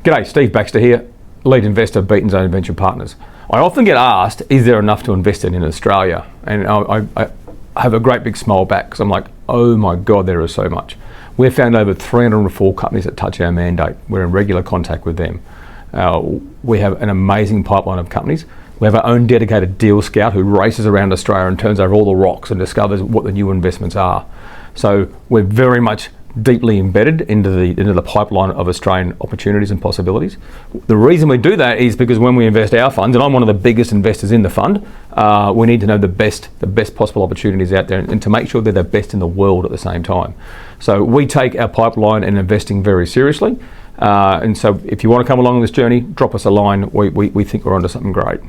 G'day, Steve Baxter here, lead investor, Beaton Zone Venture Partners. I often get asked, is there enough to invest in Australia? And I have a great big smile back because I'm like, oh my God, there is so much. We've found over 304 companies that touch our mandate. We're in regular contact with them. We have an amazing pipeline of companies. We have our own dedicated deal scout who races around Australia and turns over all the rocks and discovers what the new investments are. So we're very much deeply embedded into the pipeline of Australian opportunities and possibilities. The reason we do that is because when we invest our funds, and I'm one of the biggest investors in the fund, we need to know the best possible opportunities out there and to make sure they're the best in the world at the same time. So we take our pipeline and investing very seriously. And so if you want to come along on this journey, drop us a line. We think we're onto something great.